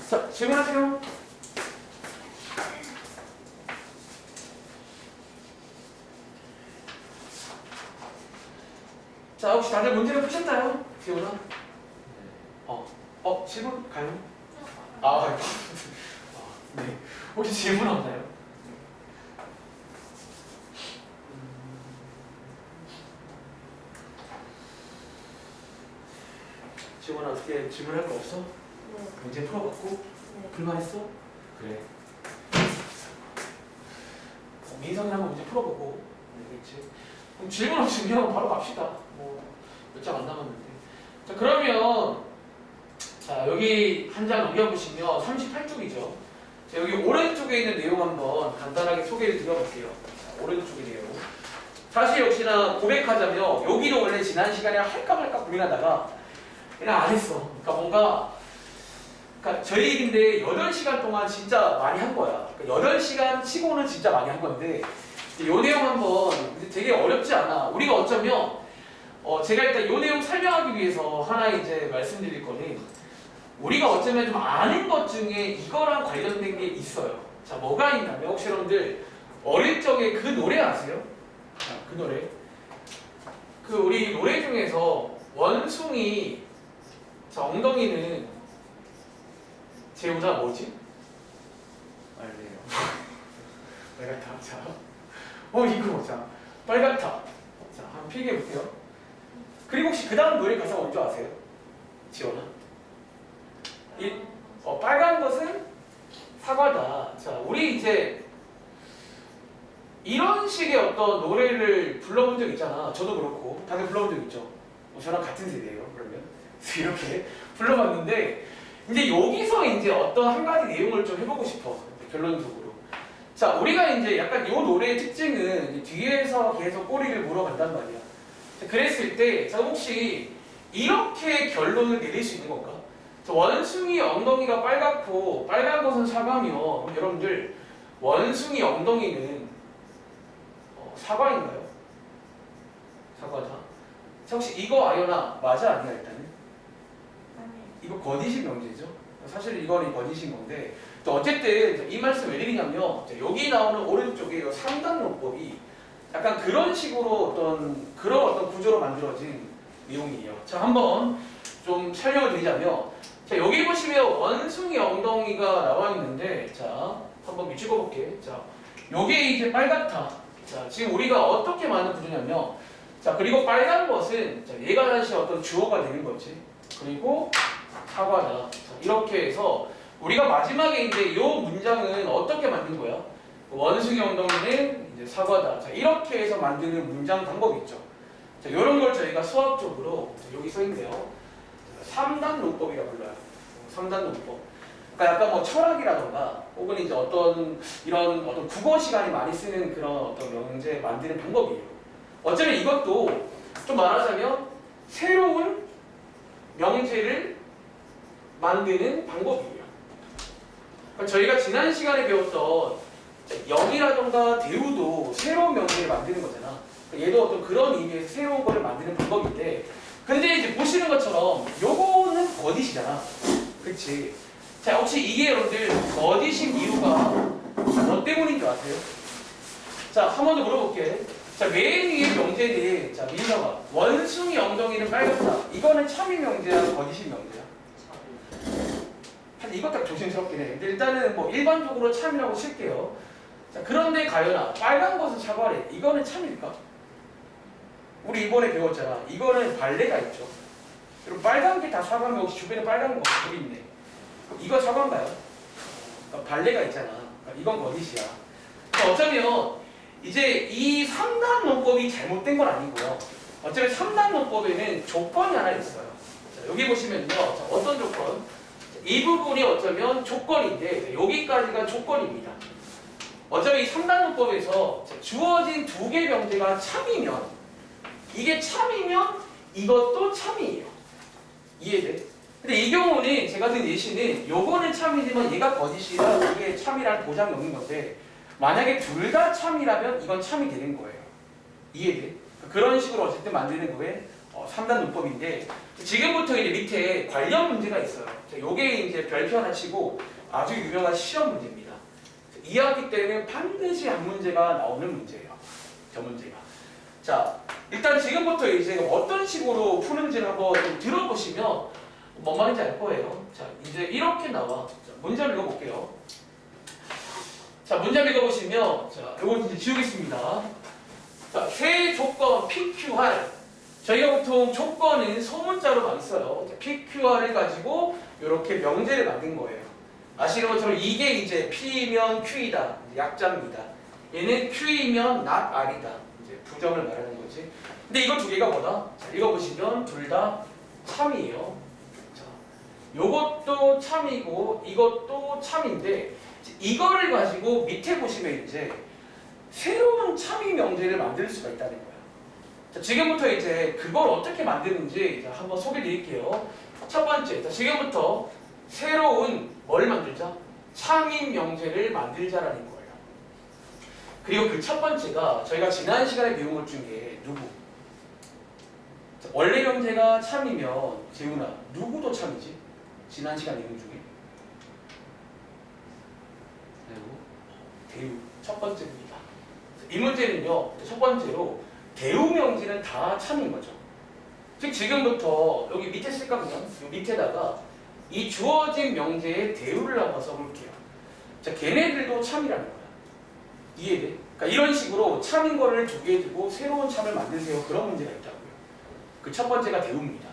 자, 질문하세요. 자, 혹시 다들 문제를 푸셨나요? 지훈아? 질문 가요? 아, 네. 혹시 질문 없나요? 지훈아, 어떻게 질문할 거 없어? 네. 문제 풀어봤고? 네. 불만했어? 그래. 민성이랑 한번 문제 풀어보고 알겠지? 그럼 질문 없으면 바로 갑시다. 뭐 몇 장 안 남았는데. 자, 그러면 자, 여기 한 장 넘겨보시면 38쪽이죠. 자, 여기 오른쪽에 있는 내용 한번 간단하게 소개를 드려볼게요. 자, 오른쪽의 내용. 사실 역시나 고백하자면 여기도 원래 지난 시간에 할까 말까 고민하다가 그냥 안 했어. 그러니까 저희 근데 8시간 동안 진짜 많이 한 거야. 그러니까 8시간 치고는 진짜 많이 한 건데 이 내용 한번 되게 어렵지 않아. 우리가 어쩌면 제가 일단 이 내용 설명하기 위해서 하나 이제 말씀드릴 거는 우리가 어쩌면 좀 아는 것 중에 이거랑 관련된 게 있어요. 자, 뭐가 있냐면 혹시 여러분들 어릴 적에 그 노래 아세요? 그 노래. 그 우리 노래 중에서 원숭이 자, 엉덩이는 재우자 뭐지? 알래요. 빨갛다. 자, 이거 자, 빨갛다. 자, 한번 필기해 볼게요. 그리고 혹시 그 다음 노래 가사 뭔지 아세요? 지원아? 빨간 것은 사과다. 자, 우리 이제 이런 식의 어떤 노래를 불러본 적 있잖아. 저도 그렇고 다들 불러본 적 있죠. 저랑 같은 세대예요. 그러면 그래서 이렇게 불러봤는데 이제 여기서 이제 어떤 한 가지 내용을 좀 해보고 싶어. 결론적으로. 자, 우리가 이제 약간 이 노래의 특징은 뒤에서 계속 꼬리를 물어간단 말이야. 자, 그랬을 때, 자, 혹시 이렇게 결론을 내릴 수 있는 건가? 자, 원숭이 엉덩이가 빨갛고 빨간 것은 사과면 여러분들 원숭이 엉덩이는 사과인가요? 사과다. 자, 혹시 이거 아연아 맞아 아니야 일단은? 이거 거짓인 명제죠. 사실 이거는 거짓인 건데 또 어쨌든 이 말씀 왜 드리냐면 여기 나오는 오른쪽에 이 3단 논법이 약간 그런 식으로 그런 어떤 구조로 만들어진 내용이에요. 자, 한번 좀 설명을 드리자면 자, 여기 보시면 원숭이 엉덩이가 나와 있는데 자, 한번 밑줄 그어볼게. 자, 요게 이제 빨갛다. 자, 지금 우리가 어떻게 만든 구조냐면 자, 그리고 빨간 것은 자, 얘가 다시 어떤 주어가 되는 거지. 그리고 사과다. 자, 이렇게 해서 우리가 마지막에 이제 이 문장은 어떻게 만든 거야? 원숭이 엉덩이는 이제 사과다. 자, 이렇게 해서 만드는 문장 방법이 있죠. 자, 이런 걸 저희가 수학적으로 여기 써 있네요. 3단 논법이라고 불러요. 3단 논법. 그러니까 약간 뭐 철학이라던가 혹은 이제 이런 어떤 국어 시간이 많이 쓰는 그런 어떤 명제 만드는 방법이에요. 어쩌면 이것도 좀 말하자면 새로운 명제를 만드는 방법이에요. 그러니까 저희가 지난 시간에 배웠던 영이라던가 대우도 새로운 명제를 만드는 거잖아. 그러니까 얘도 어떤 그런 의미에서 새로운 거를 만드는 방법인데 근데 이제 보시는 것처럼 요거는 거짓이잖아. 그렇지? 자, 혹시 이게 여러분들 거짓인 이유가 뭐 때문인 줄 아세요? 자, 한 번 더 물어볼게. 자, 맨 위에 명제는 자, 민서가 원숭이 엉덩이는 빨갛다. 이거는 참인 명제야, 거짓인 명제야? 사실 이것 딱 조심스럽긴 해. 근데 일단은 뭐 일반적으로 참이라고 칠게요. 자, 그런데 가연아, 빨간 것은 사과래. 이거는 참일까? 우리 이번에 배웠잖아. 이거는 발레가 있죠. 그리고 빨간 게 다 사과면 혹시 주변에 빨간 거 여기 있네. 이거 사과인가요? 그러니까 발레가 있잖아. 그러니까 이건 거짓이야. 그러니까 어쩌면 이제 이 3단 논법이 잘못된 건 아니고요. 어쩌면 3단 논법에는 조건이 하나 있어요. 자, 여기 보시면요. 자, 어떤 조건? 이 부분이 어쩌면 조건인데 여기까지가 조건입니다. 어쩌면 이 3단 논법에서 주어진 두 개 명제가 참이면 이게 참이면 이것도 참이에요. 이해돼? 근데 이 경우는 제가 든 예시는 요거는 참이지만 얘가 거짓이라 이게 참이라는 보장이 없는 건데 만약에 둘 다 참이라면 이건 참이 되는 거예요. 이해돼? 그런 식으로 어쨌든 만드는 거에 3단 논법인데 지금부터 이제 밑에 관련 문제가 있어요. 자, 요게 이제 별표 하나 치고 아주 유명한 시험 문제입니다. 2학기 때는 반드시 한 문제가 나오는 문제예요. 저 문제가. 자, 일단 지금부터 이제 어떤 식으로 푸는지를 한번 좀 들어보시면 뭔 말인지 알 거예요. 자, 이제 이렇게 나와. 자, 문제 한번 읽어볼게요. 자, 문제 한번 읽어보시면, 자, 요거 이제 지우겠습니다. 자, 세 조건 PQR. 저희가 보통 조건은 소문자로 많이 써요. 자, PQR을 가지고 이렇게 명제를 만든 거예요. 아시는 것처럼 이게 이제 P면 Q이다. 약자입니다. 얘는 Q이면 not R이다. 이제 부정을 말하는 거지. 근데 이거 두 개가 뭐다? 자, 읽어보시면 둘 다 참이에요. 자, 요것도 참이고 이것도 참인데 이거를 가지고 밑에 보시면 이제 새로운 참이 명제를 만들 수가 있다는 거예요. 자, 지금부터 이제 그걸 어떻게 만드는지 이제 한번 소개해 드릴게요. 첫 번째, 자, 지금부터 새로운 뭘 만들자? 참인 명제를 만들자라는 거예요. 그리고 그 첫 번째가 저희가 지난 시간에 배운 것 중에 누구? 자, 원래 명제가 참이면 재훈아 누구도 참이지? 지난 시간 내용 중에 대우 첫 번째입니다. 이 문제는요. 첫 번째로 대우 명제는 다 참인 거죠. 즉 지금부터 여기 밑에 쓸까 그냥 요 밑에다가 이 주어진 명제의 대우를 한번 써볼게요. 자, 걔네들도 참이라는 거야. 이해돼? 그러니까 이런 식으로 참인 거를 두 개 두고 새로운 참을 만드세요. 그런 문제가 있다고요. 그 첫 번째가 대우입니다.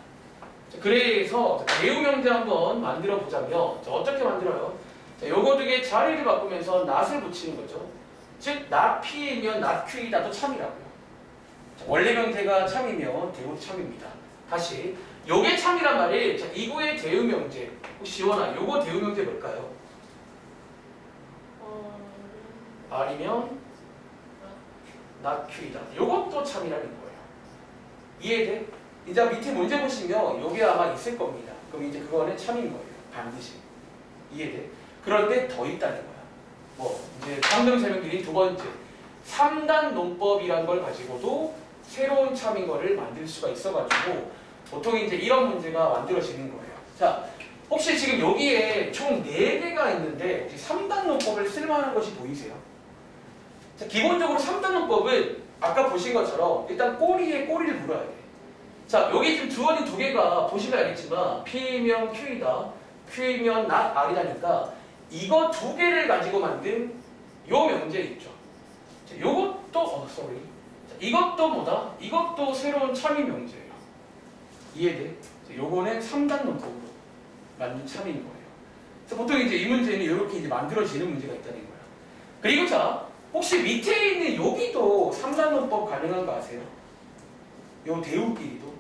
자, 그래서 대우 명제 한번 만들어 보자면 자, 어떻게 만들어요? 자, 요거 두 개 자리를 바꾸면서 not을 붙이는 거죠. 즉 not P이면 not Q이다도 참이라고요. 자, 원래 명제가 참이면 대우도 참입니다. 다시 요게 참이란 말이 자, 이거의 대우 명제 혹시 지원아 요거 대우 명제 뭘까요? R이면 not Q이다. 요것도 참이라는 거예요. 이해돼? 이제 밑에 문제 보시면 요게 아마 있을 겁니다. 그럼 이제 그거는 참인 거예요. 반드시. 이해돼? 그런데 더 있다는 거야. 뭐 이제 방금 설명드린 두 번째 3단 논법이란 걸 가지고도 새로운 참인 거를 만들 수가 있어가지고 보통 이제 이런 문제가 만들어지는 거예요. 자, 혹시 지금 여기에 총 4개가 있는데 혹시 3단 논법을 쓸만한 것이 보이세요? 자, 기본적으로 3단 논법은 아까 보신 것처럼 일단 꼬리에 꼬리를 물어야 돼. 자, 여기 지금 주어진 두 개가 보시면 알겠지만 P면 Q이다, Q면 not R이다니까 이거 두 개를 가지고 만든 요 명제 있죠. 자, 요것도 자, 이것도 뭐다? 이것도 새로운 참인 명제예요. 이해돼? 자, 요거는 3단 논법으로 만든 참인 거예요. 그래서 보통 이제 이 문제는 이렇게 이제 만들어지는 문제가 있다는 거예요. 그리고 자, 혹시 밑에 있는 여기도 3단 논법 가능한 거 아세요? 요 대우끼리도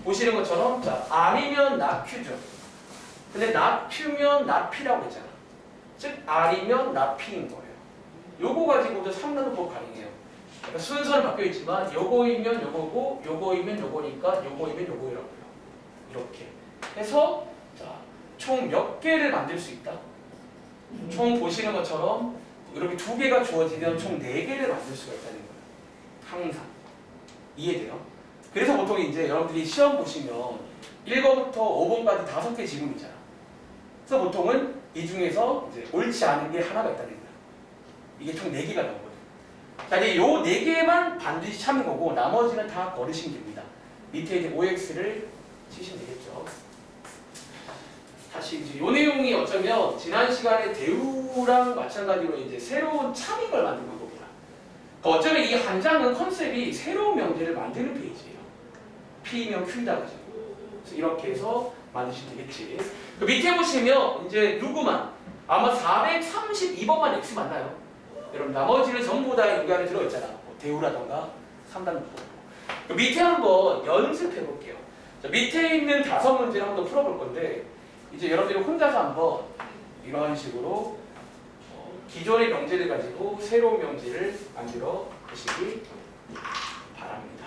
보시는 것처럼 자, R이면 not Q죠. 근데 not Q면 not P라고 했잖아. 즉 R이면 not P인 거예요. 요거 가지고도 3단 논법 가능해요. 그러니까 순서는 바뀌어 있지만 요거이면 요거고 요거이면 요거니까 요거이면 요거라고요. 이렇게 해서 자, 총 몇 개를 만들 수 있다? 총 보시는 것처럼 이렇게 두 개가 주어지면 총 4개를 만들 수가 있다는 거예요. 항상. 이해돼요? 그래서 보통 이제 여러분들이 시험 보시면 1번부터 5번까지 5개 지문이잖아. 그래서 보통은 이 중에서 이제 옳지 않은 게 하나가 있다는 거야. 이게 총 4개가 나오거든. 자, 이제 요 4개만 반드시 참는 거고 나머지는 다 버리시면 됩니다. 밑에 이제 OX를 치시면 되겠죠. 다시 이제 요 내용이 어쩌면 지난 시간에 대우랑 마찬가지로 이제 새로운 참인 걸 만든 방법이야. 그러니까 어쩌면 이 한 장은 컨셉이 새로운 명제를 만드는 페이지예요. P면 Q이다 가지고. 그래서 이렇게 해서 만드시면 되겠지. 그 밑에 보시면 이제 누구만 아마 432번만 X 맞나요? 여러분 나머지는 전부 다 여기 안에 들어있잖아. 뭐 대우라던가 3단 문법. 그 밑에 한번 연습해 볼게요. 자, 밑에 있는 5문제를 한번 풀어볼 건데 이제 여러분들이 혼자서 한번 이런 식으로 기존의 명제를 가지고 새로운 명제를 만들어 보시기 바랍니다.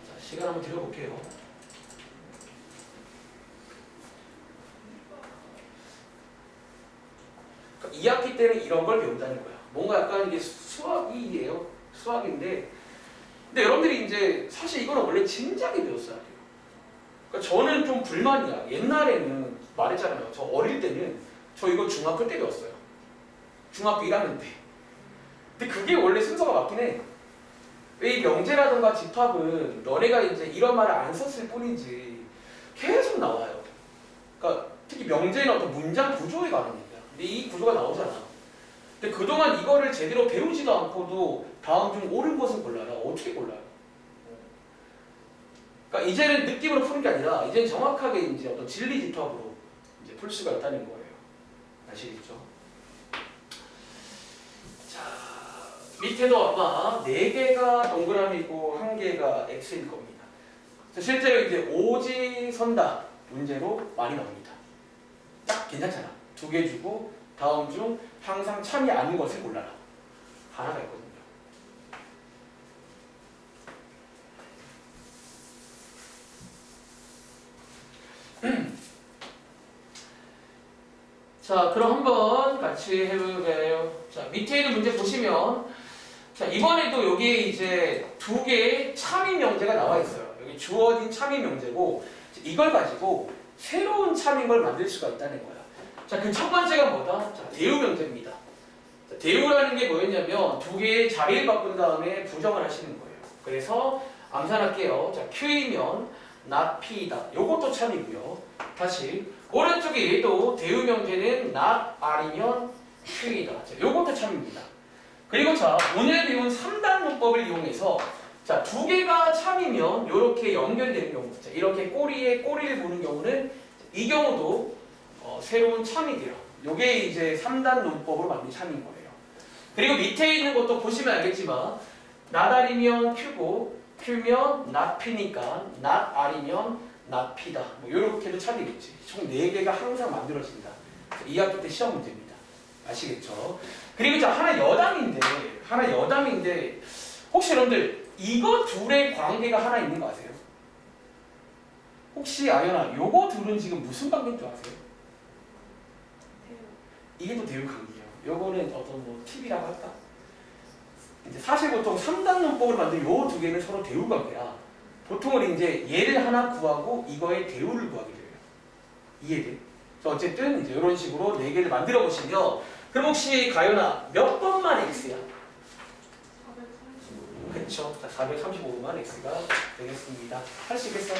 자, 시간 한번 들여볼게요. 2학기 때는 이런 걸 배운다는 거야. 뭔가 약간 이게 수학이에요. 수학인데 근데 여러분들이 이제 사실 이거는 원래 진작에 배웠어야 돼요. 그러니까 저는 좀 불만이야. 옛날에는 말했잖아요. 저 어릴 때는 저 이거 중학교 때 배웠어요. 중학교 1학년 때. 근데 그게 원래 순서가 맞긴 해. 왜 이 명제라든가 집합은 너네가 이제 이런 말을 안 썼을 뿐이지 계속 나와요. 그러니까 특히 명제는 어떤 문장 구조에 관한 얘기야. 근데 이 구조가 나오잖아. 근데 그동안 이거를 제대로 배우지도 않고도 다음 중 옳은 것을 골라라. 어떻게 골라요? 그러니까 이제는 느낌으로 푸는 게 아니라 이제는 정확하게 이제 어떤 진리 집합으로 이제 풀 수가 있다는 거예요. 아시겠죠? 자, 밑에도 아마 4개가 동그라미고 1개가 X일 겁니다. 실제로 이제 오지선다 문제로 많이 나옵니다. 딱 괜찮잖아. 2개 주고 다음 중 항상 참이 아닌 것을 골라라. 하나가 있거든요. 자, 그럼 한번 같이 해볼까요? 자, 밑에 있는 문제 보시면 자, 이번에도 여기에 이제 2개의 참인 명제가 나와 있어요. 여기 주어진 참인 명제고 이걸 가지고 새로운 참인 걸 만들 수가 있다는 거야. 자, 그 첫 번째가 뭐다? 자, 대우 명제입니다. 자, 대우라는 게 뭐였냐면 2개의 자리를 바꾼 다음에 부정을 하시는 거예요. 그래서 암산할게요. 자, Q이면 not P이다. 요것도 참이고요. 다시 오른쪽에 얘도 대우 명제는 not R이면 Q이다. 자, 요것도 참입니다. 그리고 자, 오늘 배운 3단 문법을 이용해서 자, 2개가 참이면 이렇게 연결되는 경우, 자, 이렇게 꼬리에 꼬리를 보는 경우는 이 경우도 새로운 참이 돼요. 요게 이제 3단 문법으로 만든 참인 거예요. 그리고 밑에 있는 것도 보시면 알겠지만 not R이면 Q고 Q면 not P니까 not R이면 not P다. 뭐 이렇게도 참이겠지. 총 4개가 항상 만들어진다. 2학기 때 시험 문제입니다. 아시겠죠? 그리고 자, 하나 여담인데 혹시 여러분들 이거 둘의 관계가 하나 있는 거 아세요? 혹시 아연아 요거 둘은 지금 무슨 관계인 줄 아세요? 이게 또 대우 관계예요. 요거는 어떤 뭐 팁이라고 할까? 이제 사실 보통 3단 문법을 만든 요 2개는 서로 대우 관계야. 보통은 이제 얘를 하나 구하고 이거의 대우를 구하게 돼요. 이해돼? 어쨌든 이제 이런 식으로 4개를 만들어 보시면 그럼 혹시 가연아 몇 번만 x야? 435. 그쵸. 자, 435번만 x가 되겠습니다. 할 수 있겠어요?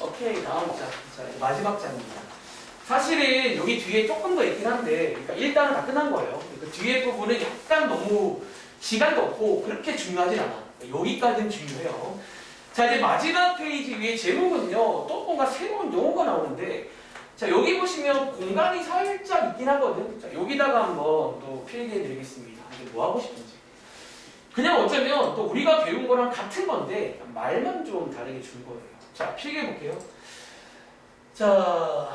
오케이. 다음 장. 자, 마지막 장입니다. 사실은 여기 뒤에 조금 더 있긴 한데 그러니까 일단은 다 끝난 거예요. 그러니까 뒤에 부분은 약간 너무 시간도 없고 그렇게 중요하진 않아. 여기까지는 중요해요. 자, 이제 마지막 페이지 위에 제목은요. 또 뭔가 새로운 용어가 나오는데 자, 여기 보시면 공간이 살짝 있긴 하거든. 자, 여기다가 한번 또 필기해 드리겠습니다. 이제 뭐 하고 싶은지. 그냥 어쩌면 또 우리가 배운 거랑 같은 건데 말만 좀 다르게 준 거예요. 자, 필기해 볼게요. 자,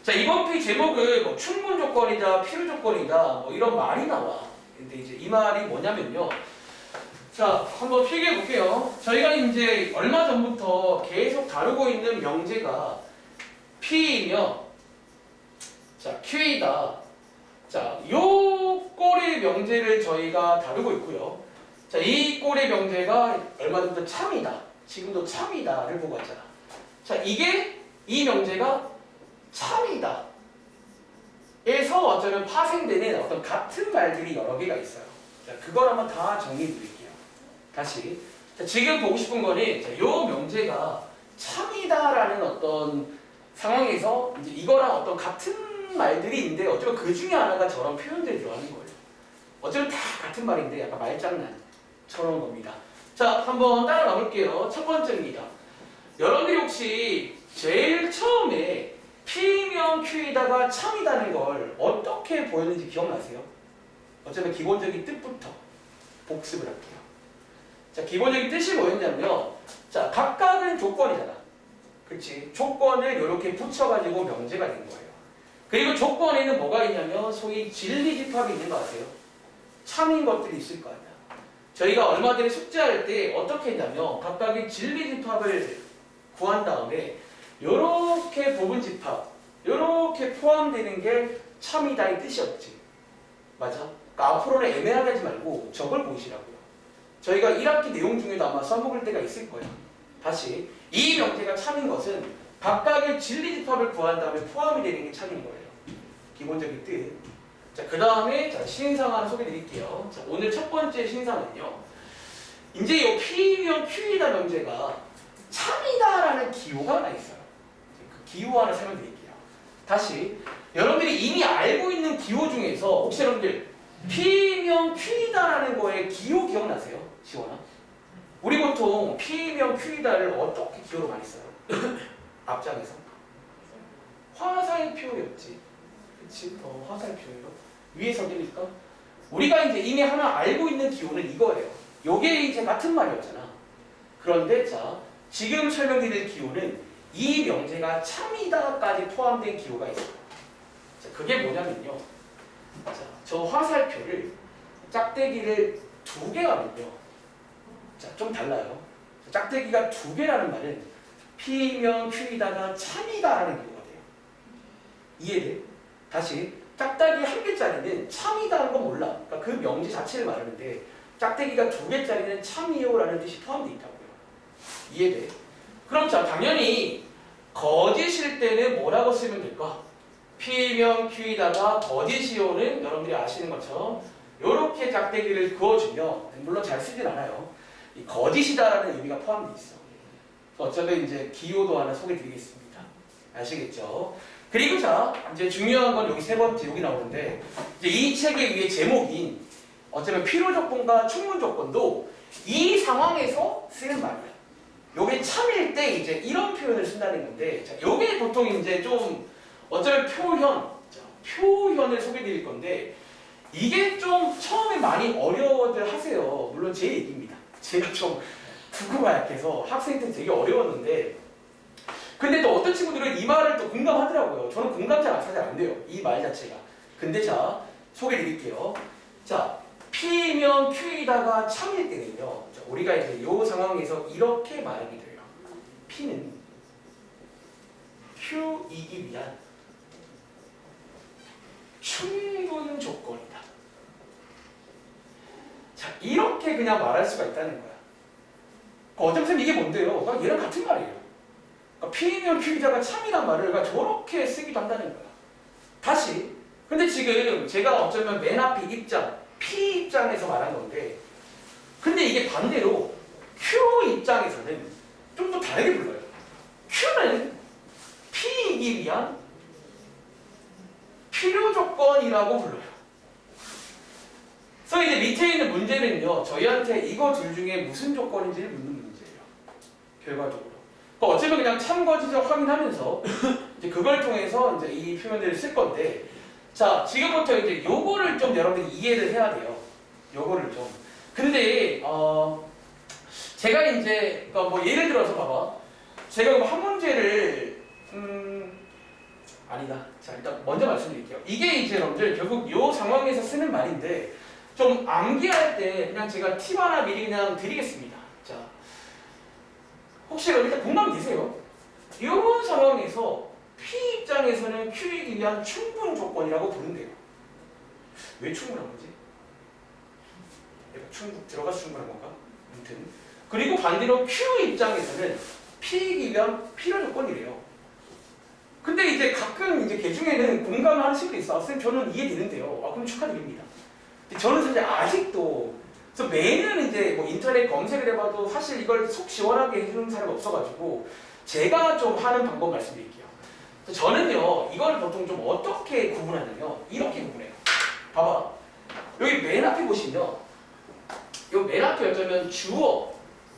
자, 이번 페이지 제목은 뭐 충분 조건이다, 필요 조건이다, 뭐 이런 말이 나와. 근데 이제 이 말이 뭐냐면요. 자, 한번 필기해 볼게요. 저희가 이제 얼마 전부터 계속 다루고 있는 명제가 P이며, 자, Q이다. 자, 요 꼴의 명제를 저희가 다루고 있고요. 자, 이 꼴의 명제가 얼마 전부터 참이다. 지금도 참이다를 보고 왔잖아. 자, 이게 이 명제가 참이다. 에서 어쩌면 파생되는 어떤 같은 말들이 여러 개가 있어요. 자, 그걸 한번 다 정리해 드릴게요. 다시. 자, 지금 보고 싶은 거는 자, 요 명제가 참이다라는 어떤 상황에서 이제 이거랑 어떤 같은 말들이 있는데 어쩌면 그 중에 하나가 저런 표현들이 들어가는 거예요. 어쩌면 다 같은 말인데 약간 말장난처럼 겁니다. 자, 한번 따라 가볼게요. 첫 번째입니다. 여러분들이 혹시 제일 처음에 P면 Q에다가 참이다는 걸 어떻게 보였는지 기억나세요? 어쩌면 기본적인 뜻부터 복습을 할게요. 자, 기본적인 뜻이 뭐였냐면 자, 각각은 조건이잖아. 그렇지? 조건을 이렇게 붙여가지고 명제가 된 거예요. 그리고 조건에는 뭐가 있냐면 소위 진리집합이 있는 거 아세요? 참인 것들이 있을 거 아니야. 저희가 얼마 전에 숙제할 때 어떻게 했냐면 각각의 진리집합을 구한 다음에 이렇게 부분집합, 이렇게 포함되는 게 참이다의 뜻이었지. 맞아? 그러니까 앞으로는 애매하게 하지 말고 저걸 보시라고요. 저희가 1학기 내용 중에도 아마 써먹을 때가 있을 거예요. 다시 이 명제가 참인 것은 각각의 진리집합을 구한 다음에 포함이 되는 게 참인 거예요. 기본적인 뜻. 자, 그 다음에 시인상 하나 소개해 드릴게요. 자, 오늘 첫 번째 시인상은요. 이제 이 P면 Q이다 명제가 참이다라는 기호가 하나 있어요. 그 기호 하나 설명드릴게요. 다시 여러분들이 이미 알고 있는 기호 중에서 혹시 여러분들 P면 Q이다라는 거에 기호 기억나세요? 지원아? 우리 보통 P면 Q이다를 어떻게 기호로 많이 써요? 앞장에서 화살표였지. 그치? 화살표예요. 위에서 되니까 우리가 이제 이미 하나 알고 있는 기호는 이거예요. 요게 이제 같은 말이었잖아. 그런데 자, 지금 설명드릴 기호는 이 명제가 참이다까지 포함된 기호가 있어요. 자, 그게 뭐냐면요. 자, 저 화살표를 짝대기를 2개가면요. 자, 좀 달라요. 짝대기가 2개라는 말은 P면 Q이다가 참이다라는 기호가 돼요. 이해돼? 다시 짝대기 1개짜리는 참이다라는 건 몰라. 그러니까 그 명제 자체를 말하는데 짝대기가 2개짜리는 참이요라는 뜻이 포함되어 있다고요. 이해돼? 그럼 자, 당연히 거짓일 때는 뭐라고 쓰면 될까? P면 Q이다가 거짓이요는 여러분들이 아시는 것처럼 이렇게 짝대기를 그어주면 물론 잘 쓰진 않아요. 이 거짓이다라는 의미가 포함되어 있어. 어차피 이제 기호도 하나 소개드리겠습니다. 아시겠죠? 그리고 자, 이제 중요한 건 여기 세 번째 여기 나오는데 이제 이 책의 위에 제목인 어쩌면 필요 조건과 충분 조건도 이 상황에서 쓰는 말이야. 요게 참일 때 이제 이런 표현을 쓴다는 건데, 자, 요게 보통 이제 좀 어쩌면 표현을 소개드릴 건데 이게 좀 처음에 많이 어려워들 하세요. 물론 제 얘기입니다. 제가 좀 국어가 학생 때 되게 어려웠는데, 근데 또 어떤 친구들은 이 말을 또 공감하더라고요. 저는 공감 사실 안 돼요. 이 말 자체가. 근데 자, 소개해 드릴게요. 자, P면 Q이다가 참일 때는요. 자, 우리가 이제 이 상황에서 이렇게 말하게 돼요. P는 Q이기 위한 충분 조건이다. 자, 이렇게 그냥 말할 수가 있다는 거야. 어쩌면 이게 뭔데요? 그러니까 얘랑 같은 말이에요. 그러니까 P면 Q이다가 참이란 말을 그러니까 저렇게 쓰기도 한다는 거야. 다시. 근데 지금 제가 어쩌면 맨 앞에 입장, P 입장에서 말한 건데, 근데 이게 반대로 Q 입장에서는 좀 더 다르게 불러요. Q는 P이기 위한 필요 조건이라고 불러요. 그래서 이제 밑에 있는 문제는요, 저희한테 이거 둘 중에 무슨 조건인지를 묻는 문제예요. 결과적으로. 그러니까 어쩌면 그냥 참거짓을 확인하면서 이제 그걸 통해서 이제 이 표현들을 쓸 건데, 자, 지금부터 이제 요거를 좀 여러분들이 이해를 해야 돼요. 요거를 좀. 근데 제가 이제 뭐 예를 들어서 봐봐. 제가 한 문제를 아니다. 자, 일단 먼저 말씀드릴게요. 이게 이제 여러분들 결국 요 상황에서 쓰는 말인데 좀 암기할 때 그냥 제가 팁 하나 미리 그냥 드리겠습니다. 자, 혹시 일단 공감되세요? 이런 상황에서 P 입장에서는 Q이기 위한 충분 조건이라고 부른대요. 왜 충분한 거지? 들어가서 충분한 건가? 아무튼. 그리고 반대로 Q 입장에서는 P이기 위한 필요 조건이래요. 근데 이제 가끔 이제 개 중에는 공감을 하는 친구도 있어. 쌤, 저는 이해되는데요. 아, 그럼 축하드립니다. 근데 저는 사실 아직도, 그래서 매년 이제 뭐 인터넷 검색을 해봐도 사실 이걸 속 시원하게 해주는 사람이 없어가지고 제가 좀 하는 방법 말씀드릴게요. 저는요, 이걸 보통 좀 어떻게 구분하냐면 이렇게 구분해요. 봐봐. 여기 맨 앞에 보시면 요 맨 앞에 어쩌면 주어,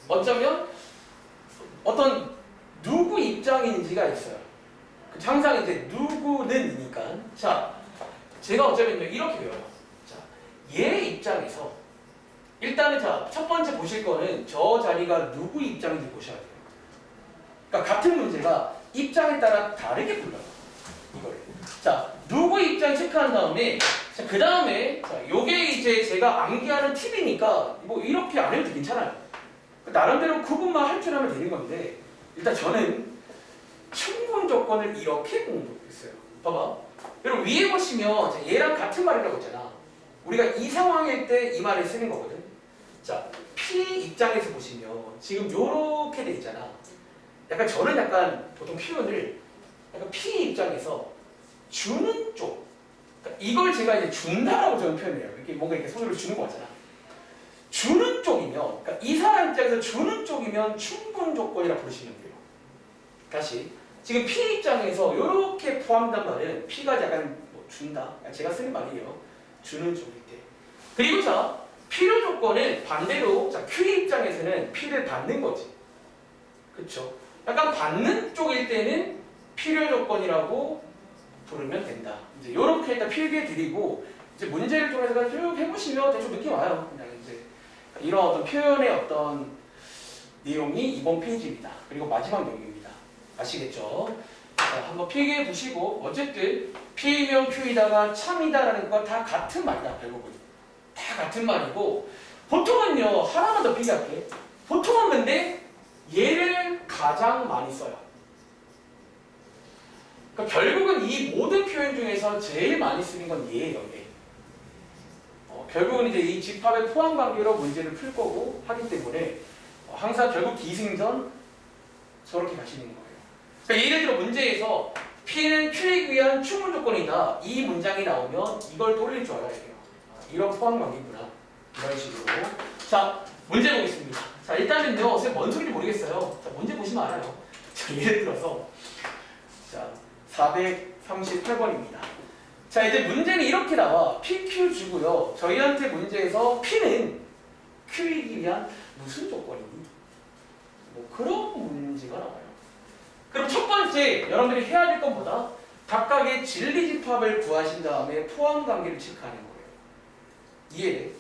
어쩌면 어떤 누구 입장인지가 있어요. 항상 이제 누구는이니까. 자, 제가 어쩌면 이렇게 배워요. 자, 얘 입장에서 일단은 자, 첫 번째 보실 거는 저 자리가 누구 입장인지 보셔야 돼요. 그러니까 같은 문제가 입장에 따라 다르게 불러요. 이걸. 자, 누구 입장 체크한 다음에 자, 그 다음에 요게 이제 제가 암기하는 팁이니까 뭐 이렇게 안 해도 괜찮아요. 나름대로 구분만 할 줄 알면 되는 건데 일단 저는 충분 조건을 이렇게 공부했어요. 봐봐. 그리고 위에 보시면 자, 얘랑 같은 말이라고 했잖아. 우리가 이 상황일 때 이 말을 쓰는 거거든. 자, P 입장에서 보시면 지금 요렇게 돼 있잖아. 약간 저는 약간 보통 표현을 약간 P 입장에서 주는 쪽. 그러니까 이걸 제가 이제 준다라고 저는 표현해요. 이렇게 뭔가 이렇게 손으로 주는 거 같잖아. 주는 쪽이면, 그러니까 이 사람 입장에서 주는 쪽이면 충분 조건이라 부르시면 돼요. 다시. 지금 P 입장에서 이렇게 포함된 말은 P가 약간 뭐 준다. 제가 쓰는 말이에요. 주는 쪽일 때. 그리고 자, 필요 조건은 반대로 자, Q 입장에서는 P를 받는 거지. 그쵸? 약간 받는 쪽일 때는 필요 조건이라고 부르면 된다. 이제 이렇게 일단 필기해 드리고 이제 문제를 통해서 쭉 해보시면 대충 느낌 와요. 그냥 이제 이런 어떤 표현의 어떤 내용이 이번 페이지입니다. 그리고 마지막 내용입니다. 아시겠죠? 자, 한번 필기해 보시고 어쨌든 P이면 Q이다가 참이다라는 건 다 같은 말이다. 결국은 다 같은 말이고 보통은요 하나만 더 필기할게. 보통은 근데 얘를 가장 많이 써요. 그러니까 결국은 이 모든 표현 중에서 제일 많이 쓰는 건 얘예요. 얘. 결국은 이제 이 집합의 포함 관계로 문제를 풀 거고 하기 때문에 항상 결국 기승전 저렇게 가시는 거예요. 그러니까 예를 들어 문제에서 P는 Q에 의한 충분 조건이다. 이 문장이 나오면 이걸 돌릴 줄 알아야 돼요. 이런 포함 관계구나. 이런 식으로. 자, 문제 보겠습니다. 자, 일단은요, 선생님 뭔 소리인지 모르겠어요. 자, 문제 보시면 알아요. 자, 예를 들어서 자, 438번입니다. 자, 이제 문제는 이렇게 나와. PQ 주고요. 저희한테 문제에서 P는 Q이기 위한 무슨 조건이니? 뭐 그런 문제가 나와요. 그럼 첫 번째 여러분들이 해야 될 것보다 각각의 진리집합을 구하신 다음에 포함 관계를 체크하는 거예요. 이해돼?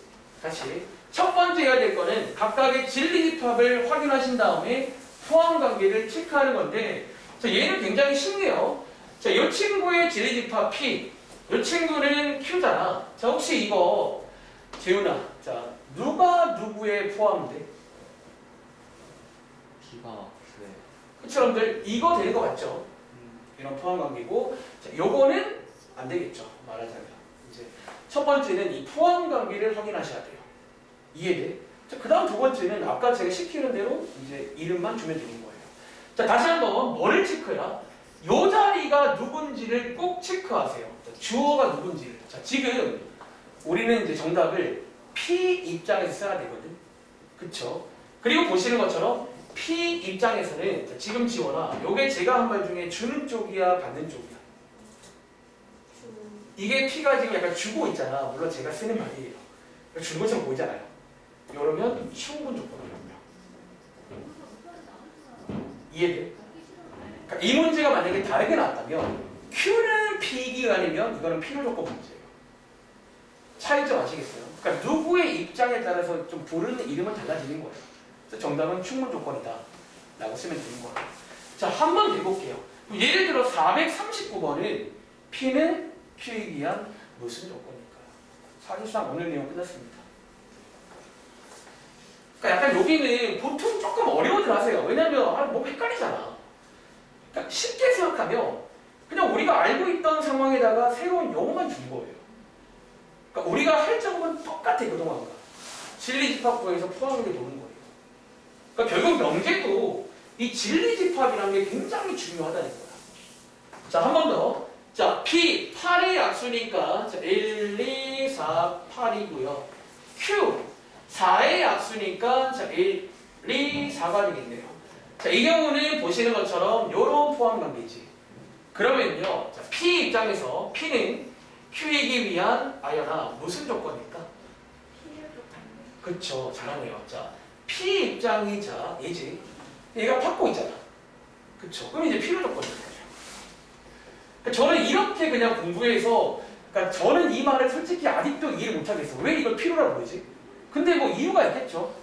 다시. 첫 번째 해야 될 거는 각각의 진리집합을 확인하신 다음에 포함 관계를 체크하는 건데 자, 얘는 굉장히 쉽네요. 자, 이 친구의 진리집합 P, 이 친구는 Q잖아. 자, 혹시 이거 재훈아, 자, 누가 누구에 포함돼? P가 Q에. 그쵸, 여러분들 이거 되는 거 맞죠? 이런 포함 관계고, 자, 요거는 안 되겠죠. 말하자면 이제 첫 번째는 이 포함 관계를 확인하셔야 돼요. 이해돼? 자, 그다음 두 번째는 아까 제가 시키는 대로 이제 이름만 주면 되는 거예요. 자, 다시 한번 뭐를 체크해라? 요 자리가 누군지를 꼭 체크하세요. 자, 주어가 누군지를. 자, 지금 우리는 이제 정답을 P 입장에서 써야 되거든. 그쵸? 그리고 보시는 것처럼 P 입장에서는 자, 지금 지원아, 요게 제가 한 말 중에 주는 쪽이야, 받는 쪽이야? 이게 P가 지금 약간 주고 있잖아. 물론 제가 쓰는 말이에요. 주는 것처럼 보이잖아요. 이러면 충분 조건이라고요. 이해돼? 그러니까 이 문제가 만약에 다르게 나왔다면 Q는 P이기 아니면 이거는 필요 조건 문제예요. 차이점 아시겠어요? 그러니까 누구의 입장에 따라서 좀 부르는 이름은 달라지는 거예요. 그래서 정답은 충분 조건이다 라고 쓰면 되는 거예요. 자, 한 번 더 해볼게요. 예를 들어 439번은 P는 Q이기 위한 무슨 조건일까요? 사실상 오늘 내용 끝났습니다. 그러니까 약간 여기는 보통 조금 어려워들 하세요. 왜냐면 뭔가 헷갈리잖아. 그러니까 쉽게 생각하면 그냥 우리가 알고 있던 상황에다가 새로운 용어만 준 거예요. 그러니까 우리가 할 점은 똑같아 그동안과. 진리집합부에서 포함하게 노는 거예요. 그러니까 결국 명제도 이 진리집합이라는 게 굉장히 중요하다는 거야. 자, 한 번 더. 자, P 8의 약수니까 자, 1, 2, 4, 8이고요. Q 4의 약수니까 자, 1, 2, 4가 되겠네요. 자, 이 경우는 보시는 것처럼 요런 포함 관계지. 그러면요. 자, P 입장에서 P는 Q이기 위한 아연아 무슨 조건일까? 그쵸. 잘하네요. 자, P 입장이자 얘지. 얘가 받고 있잖아. 그쵸. 그럼 이제 필요 조건인 거죠. 그러니까 저는 이렇게 그냥 공부해서 그러니까 저는 이 말을 솔직히 아직도 이해를 못하겠어. 왜 이걸 필요라고 그러지? 근데 뭐 이유가 있겠죠.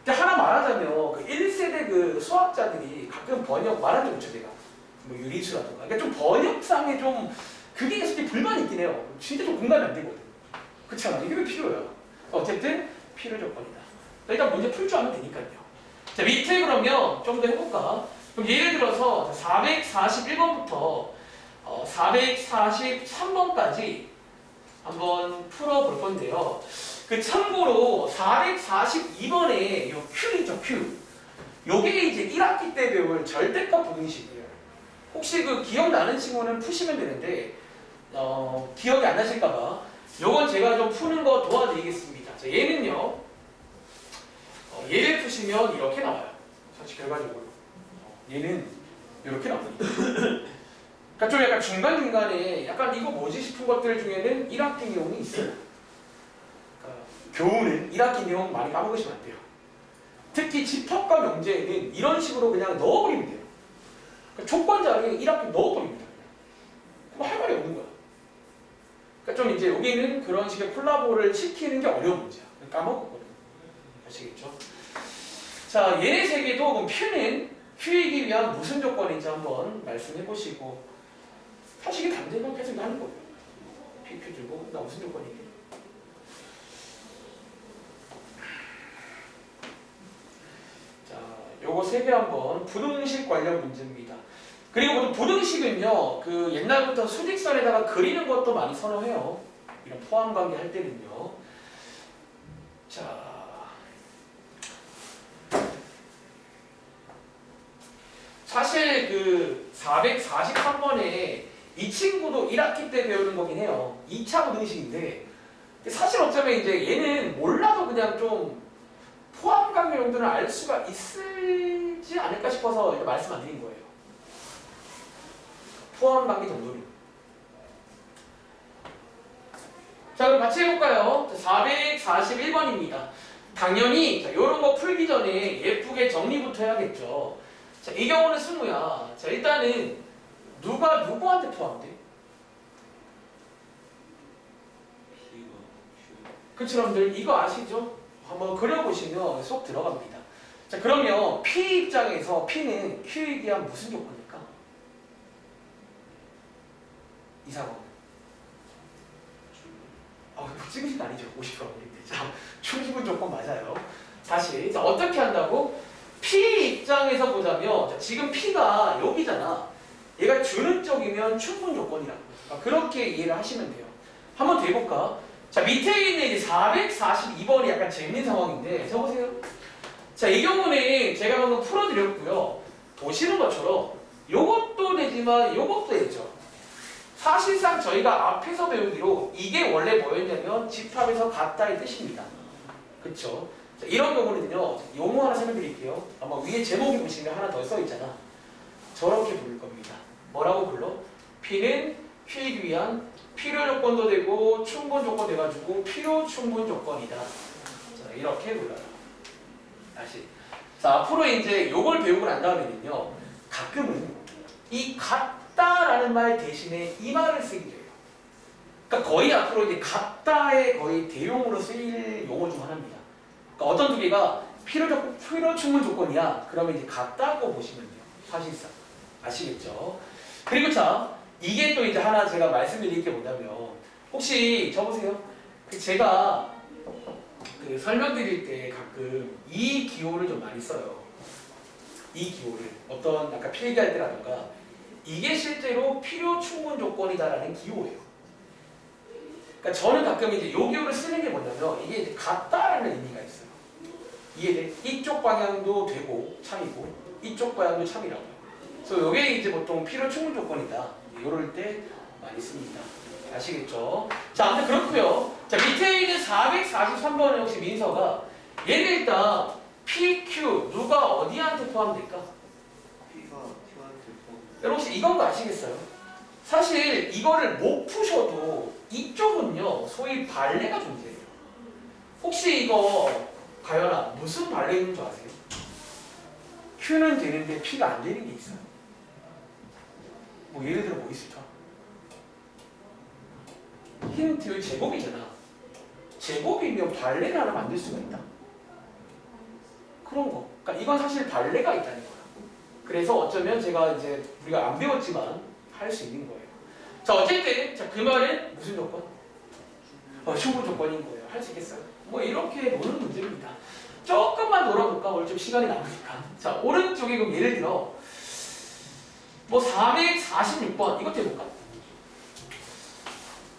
근데 하나 말하자면 그 1세대 그 수학자들이 가끔 번역 말한 적 있죠, 제가. 뭐 유리수라든가. 그러니까 좀 번역상에 좀 그게 솔직히 불만이 있긴 해요. 진짜 좀 공감이 안 되거든. 그렇잖아. 이게 왜 필요해요? 어쨌든 필요 조건이다. 일단 문제 풀 줄 알면 되니까요. 자, 밑에 그러면 좀 더 해볼까? 그럼 예를 들어서 441번부터 443번까지 한번 풀어볼 건데요. 그 참고로 442번에 요 Q이죠, Q. 요게 이제 1학기 때 배울 절대값 부등식이에요. 혹시 그 기억나는 친구는 푸시면 되는데 기억이 안 나실까봐 요건 제가 좀 푸는 거 도와드리겠습니다. 자, 얘는요. 얘를 푸시면 이렇게 나와요. 사실 결과적으로 얘는 이렇게 나옵니다. 그러니까 좀 약간 중간중간에 약간 이거 뭐지 싶은 것들 중에는 1학기 내용이 있어요. 그러니까 교훈은 1학기 내용 많이 까먹으시면 안 돼요. 특히 집합과 명제에는 이런 식으로 그냥 넣어버리면 돼요. 그러니까 조건 자리에 1학기 넣어버립니다. 뭐 할 말이 없는 거야. 그러니까 좀 이제 여기는 그런 식의 콜라보를 시키는 게 어려운 문제야. 까먹었거든요. 아시겠죠? 자, 얘네 세 개도 그럼 Q이기 위한 무슨 조건인지 한번 말씀해 보시고 사실 이게 단대가 계속 하는 거예요. PQ 들고 나 무슨 조건이게? 자, 요거 세 개 한번 부등식 관련 문제입니다. 그리고 또 부등식은요, 그 옛날부터 수직선에다가 그리는 것도 많이 선호해요. 이런 포함 관계 할 때는요. 자. 사실 그 443번에 이 친구도 1학기 때 배우는 거긴 해요. 2차 부등식인데 사실 어쩌면 이제 얘는 몰라도 그냥 좀 포함 관계 정도는 알 수가 있을지 않을까 싶어서 이렇게 말씀 안 드린 거예요. 포함 관계 정도는. 자, 그럼 같이 해볼까요? 441번입니다. 당연히 이런 거 풀기 전에 예쁘게 정리부터 해야겠죠. 자, 이 경우는 승우야. 자, 일단은 누가 누구한테 포함돼? 그쵸, 여러분들 이거 아시죠? 한번 그려보시면 쏙 들어갑니다. 자, 그러면 P 입장에서 P는 Q에 대한 무슨 조건일까? 이상원. 찍으신 거 아니죠? 50%인데. 자, 충분 조건 맞아요. 다시. 자, 어떻게 한다고? P 입장에서 보자면 자, 지금 P가 여기잖아. 얘가 주는 쪽이면 충분 조건이라고. 그렇게 이해를 하시면 돼요. 한번 더 해볼까? 자, 밑에 있는 이제 442번이 약간 재밌는 상황인데 적으세요. 자, 이 경우는 제가 방금 풀어드렸고요. 보시는 것처럼 요것도 되지만 요것도 되죠. 사실상 저희가 앞에서 배우기로 이게 원래 뭐였냐면 집합에서 같다의 뜻입니다. 그쵸? 자, 이런 경우는요, 용어 하나 설명드릴게요. 아마 위에 제목이 보시면 하나 더 써있잖아. 저렇게 부를 겁니다. 뭐라고 불러? P는 Q이기 위한 필요 조건도 되고 충분 조건 돼가지고 필요 충분 조건이다. 자, 이렇게 불러요. 다시. 자, 앞으로 이제 요걸 배우고 난 다음에는요, 가끔은 이 같다라는 말 대신에 이 말을 쓰기도 해요. 그러니까 거의 앞으로 이제 같다의 거의 대용으로 쓰일 용어 중 하나입니다. 그러니까 어떤 두 개가 필요 충분 조건이야. 그러면 이제 같다고 보시면 돼요. 사실상. 아시겠죠? 그리고 자, 이게 또 이제 하나 제가 말씀드릴 게 뭐냐면, 혹시 저보세요. 제가 그 설명드릴 때 가끔 이 기호를 좀 많이 써요. 이 기호를. 어떤 약간 필기할 때라든가, 이게 실제로 필요 충분 조건이다라는 기호예요. 그러니까 저는 가끔 이제 요 기호를 쓰는 게 뭐냐면, 이게 이제 같다라는 의미가 있어요. 이해돼? 이쪽 방향도 되고 참이고, 이쪽 방향도 참이라고요. 그래서 이게 이제 보통 필요 충분 조건이다. 이럴 때 많이 씁니다. 아시겠죠? 자, 아무튼 그렇고요. 자, 밑에 있는 443번에 혹시 민서가 얘는 일단 PQ 누가 어디한테 포함될까? P가 Q한테 포함. 여러분 혹시 이건 거 아시겠어요? 사실 이거를 못 푸셔도 이쪽은요 소위 발레가 존재해요. 혹시 이거 가연아 무슨 발레 있는 줄 아세요? Q는 되는데 P가 안 되는 게 있어요. 뭐 예를 들어 뭐 있을까? 힌트 제곱이잖아. 제곱이면 발레를 하나 만들 수가 있다. 그런 거. 그러니까 이건 사실 발레가 있다는 거야. 그래서 어쩌면 제가 이제 우리가 안 배웠지만 할 수 있는 거예요. 자, 어쨌든 자, 그 말은 무슨 조건? 충분 조건인 거예요. 할 수 있겠어요? 뭐 이렇게 노는 문제입니다. 조금만 놀아볼까? 오늘 좀 시간이 남으니까. 자, 오른쪽에 그럼 예를 들어 뭐 446번 이것도 해볼까?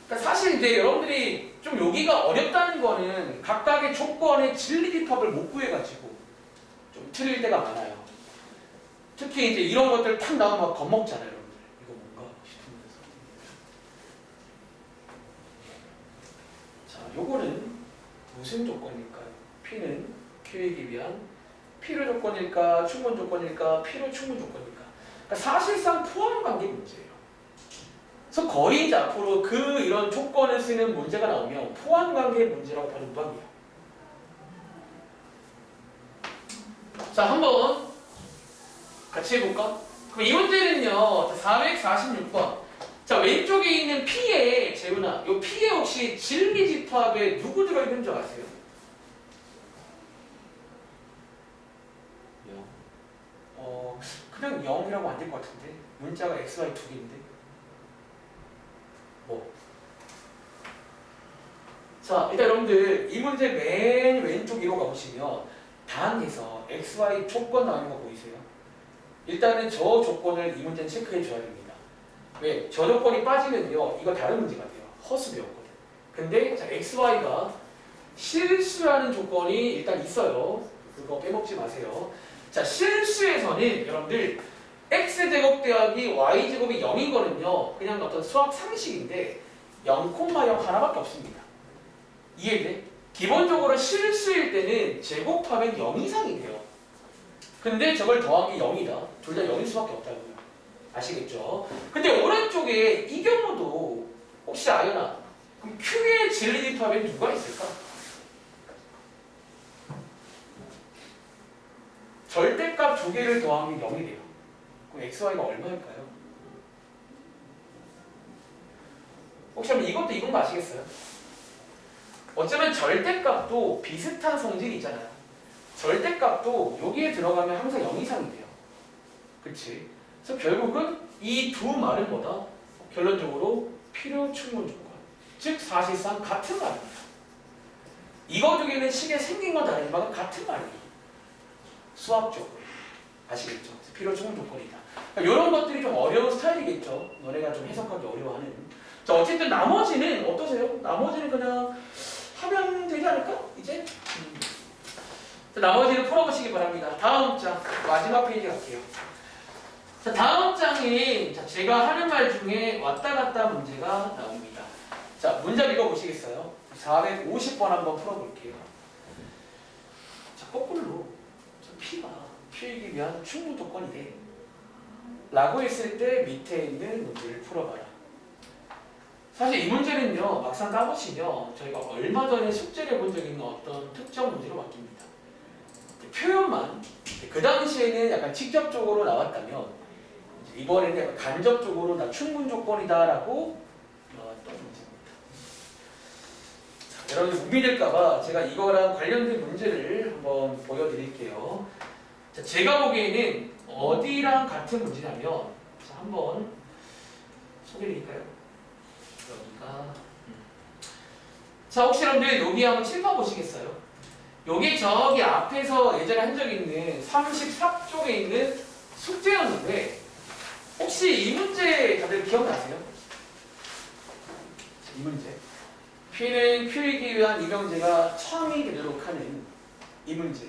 그러니까 사실 이제 여러분들이 좀 여기가 어렵다는 거는 각각의 조건의 진리집합을 못 구해가지고 좀 틀릴 때가 많아요. 특히 이제 이런 것들 탁 나오면 막 겁먹잖아요, 여러분들. 이거 뭔가 싶으면서. 자, 요거는 무슨 조건일까요? P는 Q이기 위한 필요 조건일까, 충분 조건일까, 필요 충분 조건일까? 그러니까 사실상 포함 관계 문제예요. 그래서 거의 이제 앞으로 이런 조건을 쓰는 문제가 나오면 포함 관계 문제라고 바로 무방해요. 자, 한번 같이 해볼까? 그럼 이 문제는요, 446번. 자, 왼쪽에 있는 P에, 재훈아, 이 P에 혹시 진리집합에 누구 들어있는 줄 아세요? 0. 그냥 0이라고 안 될 것 같은데. 문자가 XY 두 개인데. 뭐? 자, 일단 여러분들, 이 문제 맨 왼쪽 위로 가보시면, 단에서 XY 조건 나오는 거 보이세요? 일단은 저 조건을 이 문제는 체크해 줘야 됩니다. 왜? 저 조건이 빠지면요, 이거 다른 문제가 돼요. 허수되었거든. 근데 자, XY가 실수라는 조건이 일단 있어요. 그거 빼먹지 마세요. 자, 실수에서는 여러분들 X제곱 더하기 Y제곱이 0인 거는요, 그냥 어떤 수학 상식인데 0, 0 하나밖에 없습니다. 이해돼? 기본적으로 실수일 때는 제곱하면 0 이상이 돼요. 근데 저걸 더한 게 0이다. 둘 다 0일 수밖에 없다고요. 아시겠죠? 근데 오른쪽에 이 경우도 혹시 아연아, 그럼 Q의 진리집합에 누가 있을까? 절대값 두 개를 더하면 0이 돼요. 그럼 XY가 얼마일까요? 혹시 한번 이것도 이건 거 아시겠어요? 어쩌면 절대값도 비슷한 성질이 있잖아요. 절대값도 여기에 들어가면 항상 0 이상이 돼요. 그치? 그래서 결국은 이 두 말은 뭐다? 결론적으로 필요 충분 조건. 즉 사실상 같은 말입니다. 이거 두 개는 식에 생긴 건 다르지만 같은 말이에요. 수학적으로. 아시겠죠? 필요 충분 조건이다. 이런 것들이 좀 어려운 스타일이겠죠. 너네가 좀 해석하기 어려워하는. 자, 어쨌든 나머지는 어떠세요? 나머지는 그냥 하면 되지 않을까? 이제? 자, 나머지는 풀어보시기 바랍니다. 다음 장, 마지막 페이지 갈게요. 자, 다음 장에 제가 하는 말 중에 왔다 갔다 문제가 나옵니다. 자, 문제 읽어보시겠어요? 450번 한번 풀어볼게요. 자, 거꾸로 P가 Q이기 위한 충분 조건이 돼. 라고 했을 때 밑에 있는 문제를 풀어봐라. 사실 이 문제는요, 막상 까보시면 저희가 얼마 전에 숙제를 본 적이 있는 어떤 특정 문제로 바뀝니다. 표현만 그 당시에는 약간 직접적으로 나왔다면 이번에는 약간 간접적으로 나 충분 조건이다라고 나왔던 문제입니다. 자, 여러분 못 믿을까봐 제가 이거랑 관련된 문제를 한번 보여드릴게요. 자, 제가 보기에는 어디랑 같은 문제냐면, 자, 한번 소개해드릴까요? 여기가 자, 혹시 여러분들 여기 한번 칠판 보시겠어요? 여기 저기 앞에서 예전에 한 적이 있는 34쪽에 있는 숙제였는데 혹시 이 문제 다들 기억나세요? 이 문제 P는 Q이기 위한 이명제가 참이 되도록 하는 이 문제.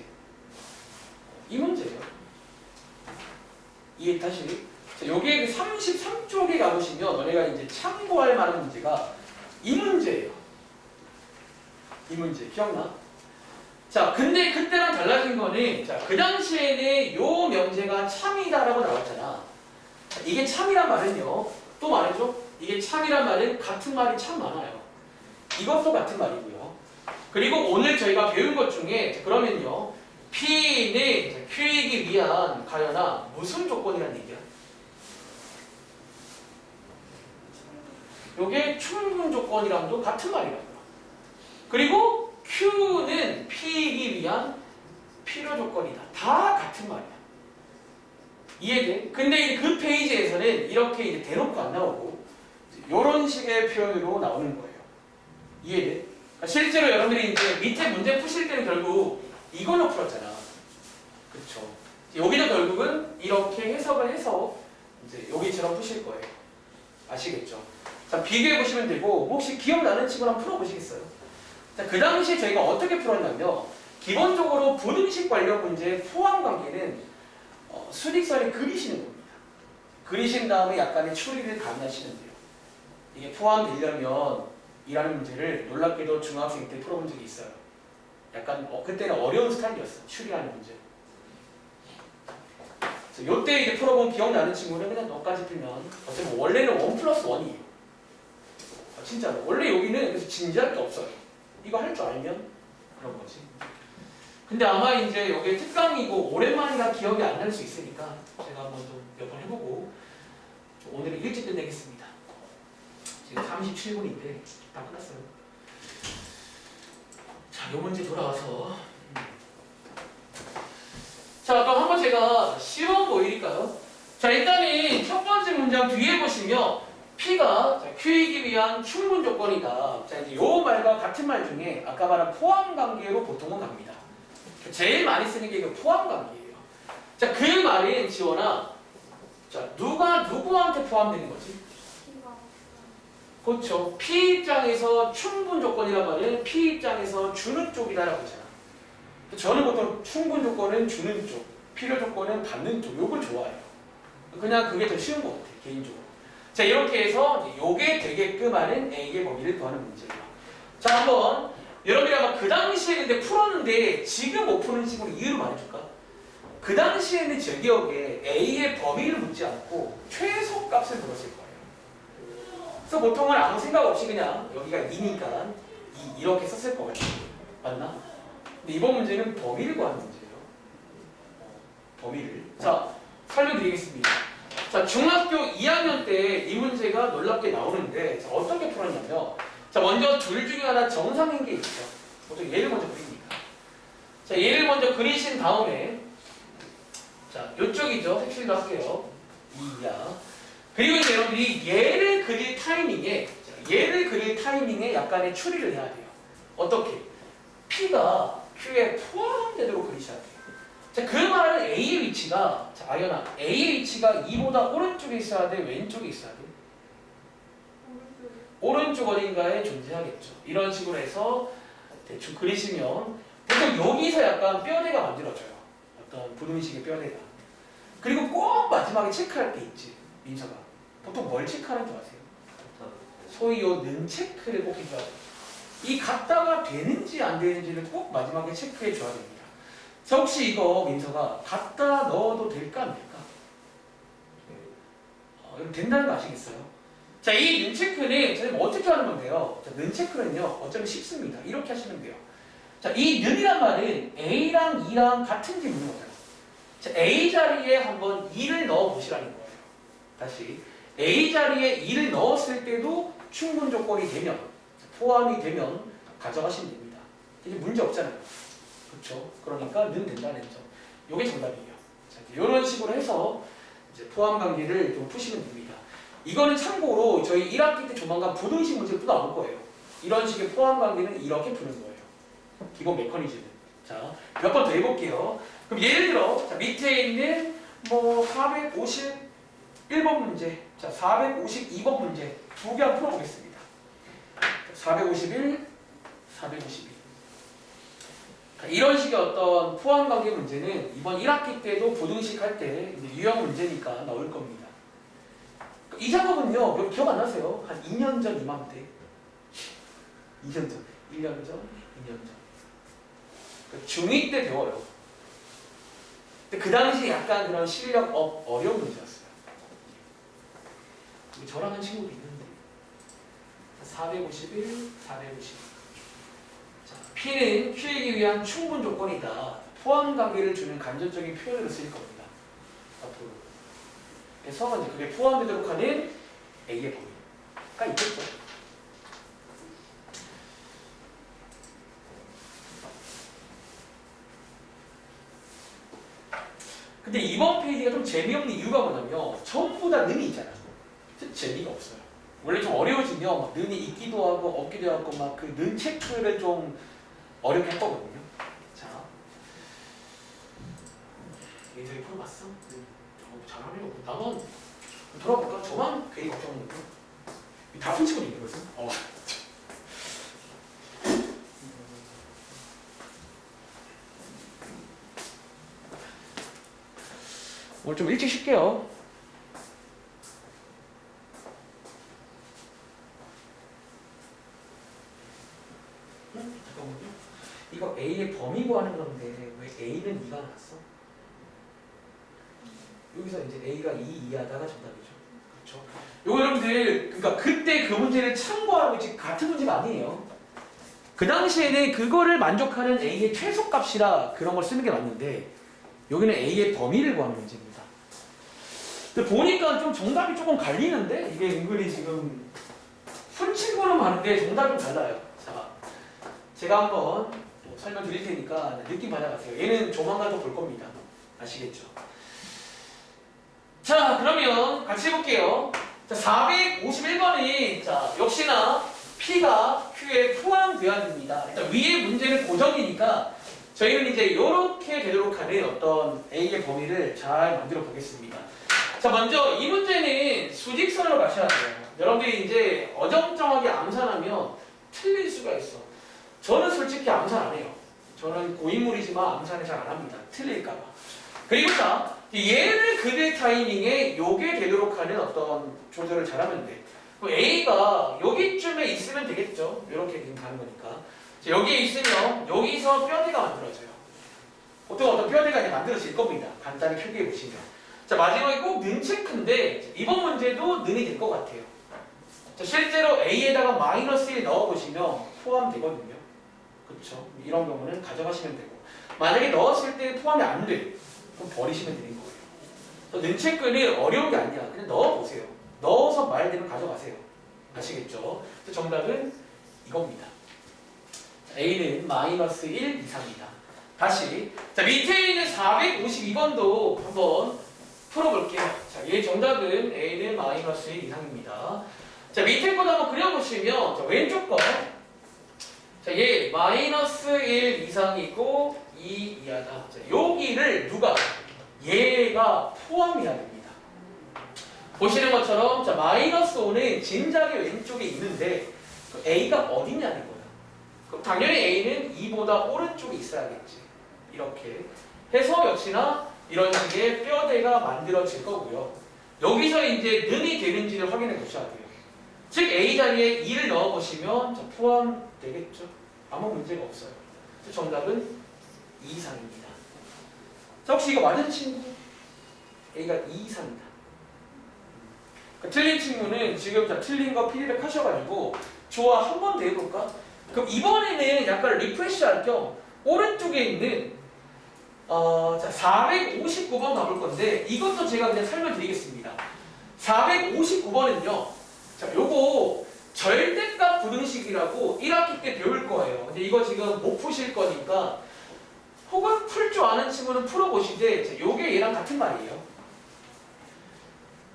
이 문제예요. 이해 다시. 자, 여기에 33쪽에 가보시면 너네가 이제 참고할 만한 문제가 이 문제예요. 이 문제 기억나? 자, 근데 그때랑 달라진 거는 자, 그 당시에는 요 명제가 참이다라고 나왔잖아. 자, 이게 참이란 말은요. 또 말해줘. 이게 참이란 말은 같은 말이 참 많아요. 이것도 같은 말이고요. 그리고 오늘 저희가 배운 것 중에 자, 그러면요. P는 Q이기 위한 가연아 무슨 조건이란 얘기야? 요게 충분 조건이랑도 같은 말이라고요. 그리고 Q는 P이기 위한 필요 조건이다. 다 같은 말이야. 이해돼? 근데 그 페이지에서는 이렇게 이제 대놓고 안 나오고 이런 식의 표현으로 나오는 거예요. 이해돼? 그러니까 실제로 여러분들이 이제 밑에 문제 푸실 때는 결국 이걸로 풀었잖아. 그쵸? 여기도 결국은 이렇게 해석을 해서 이제 여기처럼 푸실 거예요. 아시겠죠? 자, 비교해 보시면 되고 혹시 기억나는 친구 한번 풀어보시겠어요? 자, 그 당시에 저희가 어떻게 풀었냐면 기본적으로 부등식 관련 문제의 포함 관계는 수직선에 그리시는 겁니다. 그리신 다음에 약간의 추리를 가미하시면 돼요. 이게 포함되려면 이라는 문제를 놀랍게도 중학생 때 풀어본 적이 있어요. 약간 그때는 어려운 스타일이었어요. 추리하는 문제. 요때 이제 풀어본 기억나는 친구는 그냥 너까지 풀면 어차피 원래는 1 플러스 1이에요. 진짜로. 원래 여기는 그래서 진지할 게 없어요. 이거 할 줄 알면 그런 거지. 근데 아마 이제 여기 특강이고 오랜만이라 기억이 안 날 수 있으니까 제가 한번 좀 몇 번 해보고 오늘은 일찍 끝내겠습니다. 지금 37분인데 다 끝났어요. 자, 요 문제 돌아와서 자, 그럼 한번 제가 시험 보일까요? 자, 일단은 첫 번째 문장 뒤에 보시면 P가 Q이기 위한 충분 조건이다. 자, 이제 요 말과 같은 말 중에 아까 말한 포함 관계로 보통은 갑니다. 제일 많이 쓰는 게 이거 포함 관계예요. 자, 그 말인 지원아. 자, 누가 누구한테 포함되는 거지? 그렇죠. P 입장에서 충분 조건이란 말은 P 입장에서 주는 쪽이다라고 하잖아. 저는 보통 충분 조건은 주는 쪽, 필요 조건은 받는 쪽, 요걸 좋아해요. 그냥 그게 더 쉬운 것 같아요, 개인적으로. 자, 이렇게 해서 이제 요게 되게끔 하는 A의 범위를 구하는 문제예요. 자, 한번 여러분이 아마 그 당시에 근데 풀었는데 지금 못 푸는 식으로 이유를 말해줄까? 그 당시에는 제 기억에 A의 범위를 묻지 않고 최소값을 물었을 거예요. 그래서 보통은 아무 생각 없이 그냥 여기가 2니까 이렇게 썼을 거예요. 맞나? 근데 이번 문제는 범위를 구하는 문제예요. 범위를. 자, 설명드리겠습니다. 자, 중학교 2학년 때 이 문제가 놀랍게 나오는데 자, 어떻게 풀었냐면 자, 먼저 둘 중에 하나 정상인 게 있죠. 보통 얘를 먼저 그립니다. 자, 얘를 먼저 그리신 다음에 자, 요쪽이죠. 색칠도 할게요. 2야. 그리고 이제 여러분들이 얘를 그릴 타이밍에 약간의 추리를 해야 돼요. 어떻게? P가 Q에 포함되도록 그리셔야 돼요. 자, 그 말은 A의 위치가 자, 아연아, A의 위치가 2보다 오른쪽에 있어야 돼? 왼쪽에 있어야 돼? 오른쪽 어딘가에 존재하겠죠. 이런 식으로 해서 대충 그리시면 보통 여기서 약간 뼈대가 만들어져요. 어떤 부등식의 뼈대가. 그리고 꼭 마지막에 체크할 게 있지. 민서가. 보통 뭘 체크하는 줄 아세요? 소위 요 는 체크를 꼭 해줘야 돼요. 이 같다가 되는지 안 되는지를 꼭 마지막에 체크해 줘야 됩니다. 자, 혹시 이거 민서가 갖다 넣어도 될까 안 될까? 이거 된다는 거 아시겠어요? 자, 이 는체크는 선생님 어떻게 하는 건데요? 자, 는체크는요 어쩌면 쉽습니다. 이렇게 하시면 돼요. 자, 이 는이란 말은 A랑 2랑 같은지 묻는 거잖아요. 자, A 자리에 한번 2를 넣어 보시라는 거예요. 다시 A 자리에 2를 넣었을 때도 충분 조건이 되면 포함이 되면 가져가시면 됩니다. 이게 문제 없잖아요. 그렇죠? 그러니까 는 된다는 점. 이게 정답이에요. 자, 이런 식으로 해서 이제 포함 관계를 좀 푸시면 됩니다. 이거는 참고로 저희 1학기 때 조만간 부등식 문제도 나올 거예요. 이런 식의 포함 관계는 이렇게 푸는 거예요. 기본 메커니즘은. 자, 몇 번 더 해볼게요. 그럼 예를 들어 자, 밑에 있는 뭐 451번 문제, 자 452번 문제 두 개 한번 풀어보겠습니다. 451, 452. 이런 식의 어떤 포함 관계 문제는 이번 1학기 때도 부등식 할 때 유형 문제니까 나올 겁니다. 이 작업은요, 여러분 기억 안 나세요? 한 2년 전 이맘때. 2년 전, 1년 전, 2년 전. 중2 때 배워요. 근데 그 당시 약간 그런 실력 어려운 문제였어요. 저랑 한 친구도 있는데. 451, 452. 자, P는 Q이기 위한 충분 조건이다. 포함 관계를 주는 간접적인 표현으로 쓰일 겁니다. 앞으로. 그래서 이제 그게 포함되도록 하는 A의 범위가 있겠죠. 근데 이번 페이지가 좀 재미없는 이유가 뭐냐면 전부 다 는이 있잖아요. 재미가 없어요. 원래 좀 어려워지면 막 는이 있기도 하고 없기도 하고 막 그 는 체크를 좀 어렵게 했거든요. 자, 예전에 풀어봤어? 잘하네요. 나만 돌아볼까? 저만 괜히 걱정하는 거. 다 훔치고 있는 거죠. 오늘 좀 일찍 쉴게요. 잠깐만요. 이거 A의 범위 구하는 건데 왜 A는 2가 나왔어? 여기서 이제 A가 2 이하다가 정답이죠. 그렇죠? 요거 여러분들 그러니까 그때 그 문제를 참고하고 지금 같은 문제가 아니에요. 그 당시에는 그거를 만족하는 A의 최소값이라 그런 걸 쓰는 게 맞는데 여기는 A의 범위를 구하는 문제입니다. 근데 보니까 좀 정답이 조금 갈리는데 이게 은근히 지금 훔친 거는 많은데 정답이 좀 달라요. 자, 제가 한번 또 설명드릴 테니까 느낌 받아가세요. 얘는 조만간 또 볼 겁니다. 아시겠죠? 자, 그러면 같이 해볼게요. 자, 451번이 자 역시나 P가 Q에 포함되어야 됩니다. 일단 위에 문제는 고정이니까 저희는 이제 이렇게 되도록 하는 어떤 A의 범위를 잘 만들어 보겠습니다. 자, 먼저 이 문제는 수직선으로 가셔야 돼요. 여러분들이 이제 어정쩡하게 암산하면 틀릴 수가 있어. 저는 솔직히 암산 안 해요. 저는 고인물이지만 암산을 잘 안 합니다. 틀릴까봐. 그리고 자, 얘를 그대 타이밍에 요게 되도록 하는 어떤 조절을 잘하면 돼. A가 여기쯤에 있으면 되겠죠. 이렇게 지금 가는 거니까. 자, 여기에 있으면 여기서 뼈대가 만들어져요. 보통 어떤 뼈대가 이제 만들어질 겁니다. 간단히 표기해 보시면. 자, 마지막에 꼭 는 체크인데 이번 문제도 는이 될 것 같아요. 자, 실제로 A에다가 마이너스 1 넣어보시면 포함되거든요. 그렇죠? 이런 경우는 가져가시면 되고 만약에 넣었을 때 포함이 안 돼. 그럼 버리시면 되는 거예요. 는 체크는 어려운 게 아니야. 그냥 넣어보세요. 넣어서 말되면 가져가세요. 아시겠죠? 정답은 이겁니다. A는 마이너스 1 이상이다. 다시 자 밑에 있는 452번도 한번 풀어볼게요. 자, 얘 정답은 A는 마이너스 1 이상입니다. 자, 밑에 거도 한번 그려보시면 자, 왼쪽 거 자, 얘 마이너스 1 이상이고 2 이하다. 자, 여기를 누가? 얘가 포함해야 됩니다. 보시는 것처럼 자, 마이너스 5는 진작에 왼쪽에 있는데 그 A가 어디냐는 거야. 그럼 당연히 A는 2보다 오른쪽에 있어야겠지. 이렇게 해서 역시나 이런 식의 뼈대가 만들어질 거고요. 여기서 이제 는이 되는지를 확인해 보셔야 돼요. 즉 A 자리에 2를 넣어보시면 포함되겠죠. 아무 문제가 없어요. 정답은 2 이상입니다. 자, 혹시 이거 맞은 친구? A가 2 이상이다. 틀린 친구는 지금 자, 틀린 거 피드백 하셔가지고 좋아 한 번 더 해볼까? 그럼 이번에는 약간 리프레시 할 겸 오른쪽에 있는 자 459번 가볼 건데 이것도 제가 그냥 설명드리겠습니다. 459번은요. 자, 요거 절대값 부등식이라고 1학기 때 배울 거예요. 근데 이거 지금 못 푸실 거니까 혹은 풀 줄 아는 친구는 풀어보시되 자, 요게 얘랑 같은 말이에요.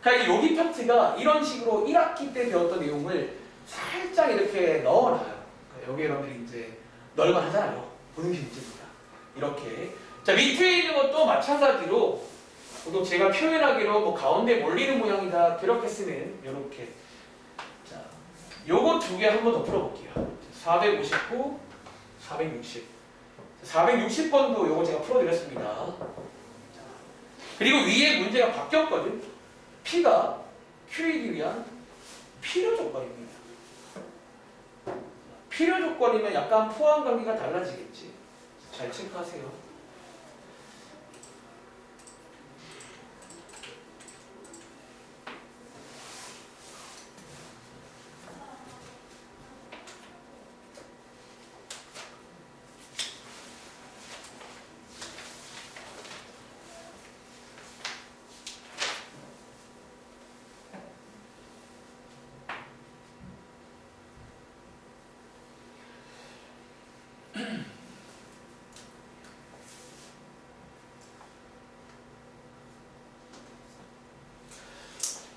그러니까 여기 파트가 이런 식으로 1학기 때 배웠던 내용을 살짝 이렇게 넣어놔요. 그러니까 여기 여러분들이 이제 널만 하잖아요. 부등식 문제입니다. 이렇게 자 밑에 있는 것도 마찬가지로 보통 제가 표현하기로 뭐 가운데 몰리는 모양이다 그렇게 쓰는 이렇게 자 요거 두 개 한 번 더 풀어볼게요. 459, 460 460번도 요거 제가 풀어드렸습니다. 자, 그리고 위에 문제가 바뀌었거든. P가 Q이기 위한 필요 조건입니다. 필요 조건이면 약간 포함 관계가 달라지겠지. 잘 체크하세요.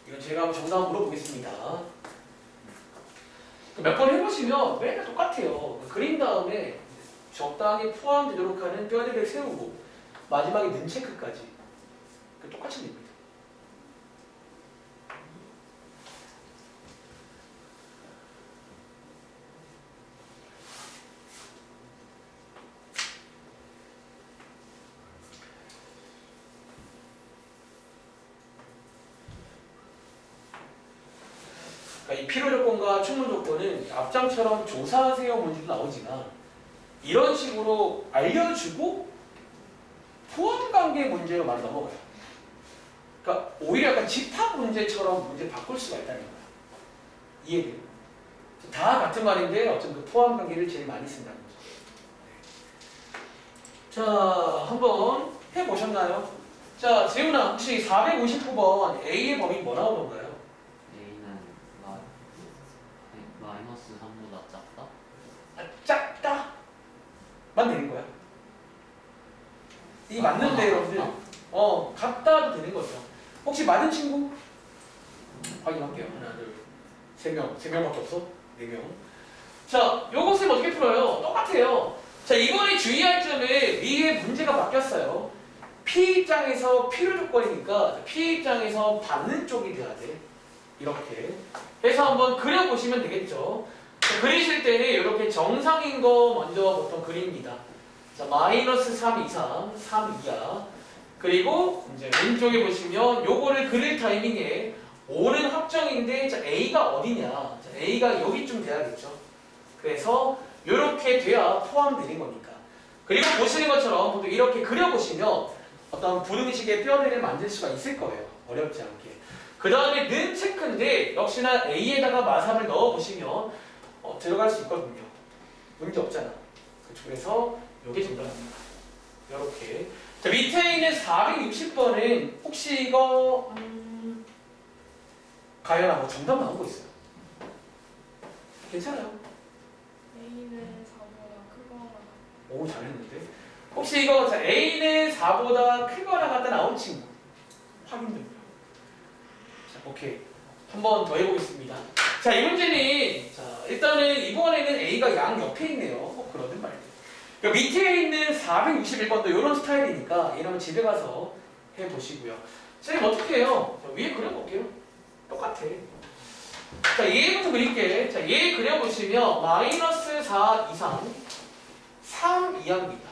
이건 제가 한번 정답 물어보겠습니다. 몇 번 해보시면 맨날 똑같아요. 그린 다음에 적당히 포함되도록 하는 뼈대를 세우고 마지막에 는 체크까지 똑같이 됩니다. 이 필요 조건과 충분 조건은 앞장처럼 조사하세요 문제도 나오지만 이런 식으로 알려주고 포함 관계 문제로 많이 넘어가요. 그러니까 오히려 약간 집합 문제처럼 문제 바꿀 수가 있다는 거야. 이해돼요? 다 같은 말인데 어쩜 그 포함 관계를 제일 많이 쓴다는 거죠. 자, 한번 해보셨나요? 자, 재훈아 혹시 459번 A의 범위 뭐 나오던가요? A는 마이너스 3보다 작다? 아, 작다? 만 되는 거야. 이 맞는데 여러분들 같다도 되는 거죠. 혹시 맞은 친구? 확인할게요. 하나, 둘, 세 명밖에 없어? 4명. 자, 요거 쌤 어떻게 풀어요? 똑같아요. 자, 이번에 주의할 점은 위에 문제가 바뀌었어요. P 입장에서 필요 조건이니까 P 입장에서 받는 쪽이 돼야 돼. 이렇게 해서 한번 그려보시면 되겠죠. 자, 그리실 때는 이렇게 정상인 거 먼저 보통 그립니다. 자, 마이너스 3 이상, 3 이하. 그리고 이제 왼쪽에 보시면 요거를 그릴 타이밍에 O는 확정인데 자, A가 어디냐? 자, A가 여기쯤 돼야겠죠. 그래서 이렇게 돼야 포함되는 거니까. 그리고 보시는 것처럼 보통 이렇게 그려보시면 어떤 부등식의 뼈대를 만들 수가 있을 거예요. 어렵지 않게. 그 다음에 는 체크인데 역시나 A에다가 마삼을 넣어보시면 들어갈 수 있거든요. 문제 없잖아. 그렇죠. 그래서 이게 정답입니다. 이렇게. 자, 밑에 있는 460번은 혹시 이거 가연아 뭐 정답 나온 거 있어요? 괜찮아요? A는 4보다 크거나 오 잘했는데. 혹시 이거 자, A는 4보다 크거나 같다 나온 친구 확인 좀. 자, 오케이. 한 번 더 해보겠습니다. 자, 이 문제는 자, 일단은 이번에는 A가 양 옆에 있네요. 그러든 말든. 그러니까 밑에 있는 461번도 이런 스타일이니까 이러면 집에 가서 해보시고요. 선생님 어떻게 해요? 자, 위에 그려볼게요. 똑같아. 자, 얘부터 그릴게. 자, 얘 그려보시면 마이너스 4 이상 3 이하입니다.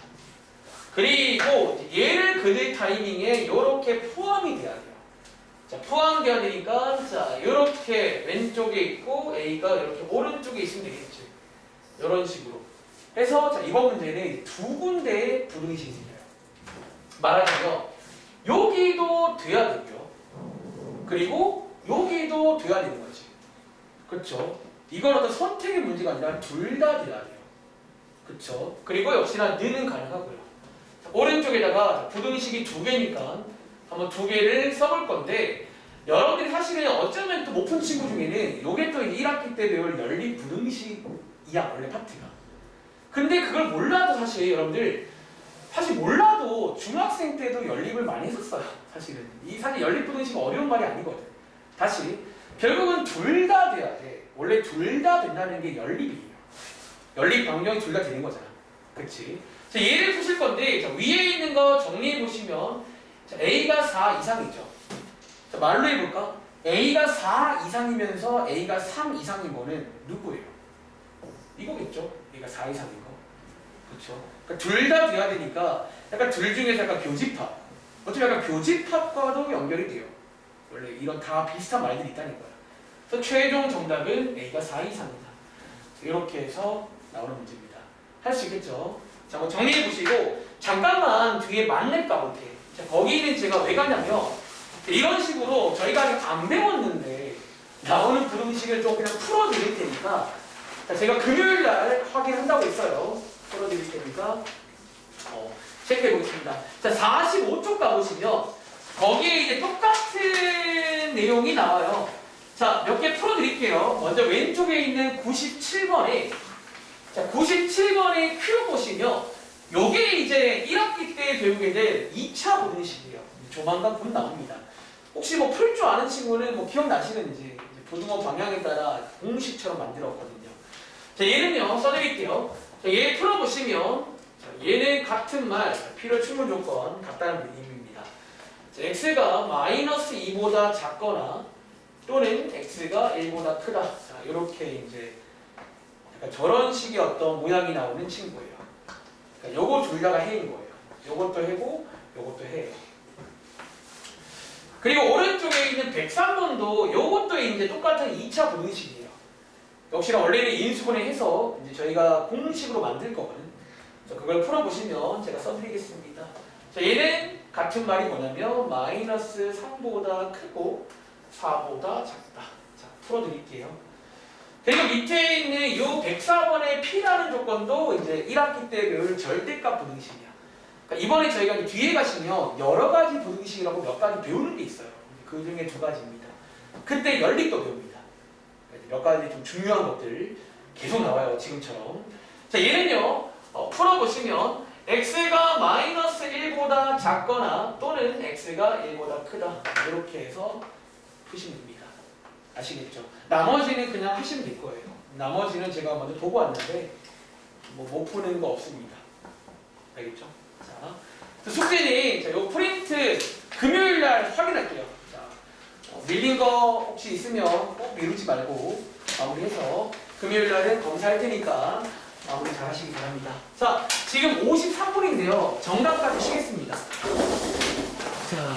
그리고 얘를 그릴 타이밍에 이렇게 포함이 돼야 돼요. 자, 포함돼야 되니까 자, 이렇게 왼쪽에 있고 A가 이렇게 오른쪽에 있으면 되겠지. 이런 식으로. 해서 자, 이번 문제는 두 군데의 부등식이 생겨요. 말하자면 여기도 돼야 되고요. 그리고 여기도 돼야 되는 거지. 그렇죠? 이건 어떤 선택의 문제가 아니라 둘 다 돼야 돼요. 그렇죠? 그리고 역시나 는은 가능하고요. 자, 오른쪽에다가 부등식이 2개니까 한번 2개를 써볼 건데 여러분들이 사실은 어쩌면 또 못 푼 친구 중에는 요게 또 1학기 때 배울 연립 부등식이야 원래 파트가. 근데 그걸 몰라도 사실 여러분들 사실 몰라도 중학생 때도 연립을 많이 했었어요. 사실은 이 사실 연립 부등식 어려운 말이 아니거든. 다시 결국은 둘 다 돼야 돼. 원래 둘 다 된다는 게 연립이에요. 연립 방정이 둘 다 되는 거잖아. 그렇지? 자, 얘를 푸실 건데 자, 위에 있는 거 정리해 보시면 자, A가 4 이상이죠. 자, 말로 해볼까? A가 4 이상이면서 A가 3 이상인 거는 누구예요? 이거겠죠? A가 4 이상인 거. 그렇죠? 그러니까 둘 다 돼야 되니까 약간 둘 중에서 약간 교집합. 어차피 약간 교집합과도 연결이 돼요. 원래 이런 다 비슷한 말들이 있다는 거야. 그래서 최종 정답은 A가 4 이상이다. 이렇게 해서 나오는 문제입니다. 할 수 있겠죠? 자, 뭐 정리해 보시고 잠깐만 뒤에 만렙 가볼게. 자, 거기는 제가 왜 가냐면 이런 식으로 저희가 아직 안 배웠는데 나오는 부등식을 좀 그냥 풀어드릴 테니까 자, 제가 금요일 날 확인한다고 했어요. 풀어드릴 테니까 체크해 보겠습니다. 자, 45쪽 가보시면 거기에 이제 똑같은 내용이 나와요. 자, 몇 개 풀어드릴게요. 먼저 왼쪽에 있는 97번에 자, 97번에 큐 보시면 요게 이제 1학기 때 배우게 될 2차 부등식이에요. 조만간 곧 나옵니다. 혹시 뭐 풀 줄 아는 친구는 뭐 기억나시는지 부등호 방향에 따라 공식처럼 만들었거든요. 자, 얘는요 써드릴게요. 자, 얘 풀어보시면 자, 얘는 같은 말 필요 충분 조건 같다는 의미입니다. 자, x가 마이너스 2보다 작거나 또는 x가 1보다 크다. 자, 이렇게 이제 약간 저런 식의 어떤 모양이 나오는 친구예요. 그러니까 요거 둘 다가 해인 거예요. 요것도 해고 요것도 해요. 그리고 오른쪽에 있는 103번도 요것도 이제 똑같은 2차 부등식이에요. 역시나 원래는 인수분해 해서 이제 저희가 공식으로 만들 거거든. 그래서 그걸 풀어보시면 제가 써드리겠습니다. 자, 얘는 같은 말이 뭐냐면 마이너스 3보다 크고 4보다 작다. 자, 풀어드릴게요. 그리고 밑에 있는 이 104번의 P라는 조건도 이제 1학기 때 배울 절대값 부등식이야. 그러니까 이번에 저희가 이제 뒤에 가시면 여러 가지 부등식이라고 몇 가지 배우는 게 있어요. 그 중에 2가지입니다. 그때 연립도 배웁니다. 몇 가지 좀 중요한 것들 계속 나와요. 지금처럼. 자, 얘는요. 풀어보시면 x가 마이너스 1보다 작거나 또는 x가 1보다 크다. 이렇게 해서 푸시면 됩니다. 아시겠죠? 나머지는 그냥 하시면 될 거예요. 나머지는 제가 먼저 보고 왔는데 뭐 못 푸는 거 없습니다. 알겠죠? 자, 숙제는 자, 요 프린트 금요일 날 확인할게요. 자, 밀린 거 혹시 있으면 꼭 미루지 말고 마무리해서 금요일 날은 검사할 테니까 마무리 잘 하시기 바랍니다. 자, 지금 53분인데요. 정답까지 쉬겠습니다. 자,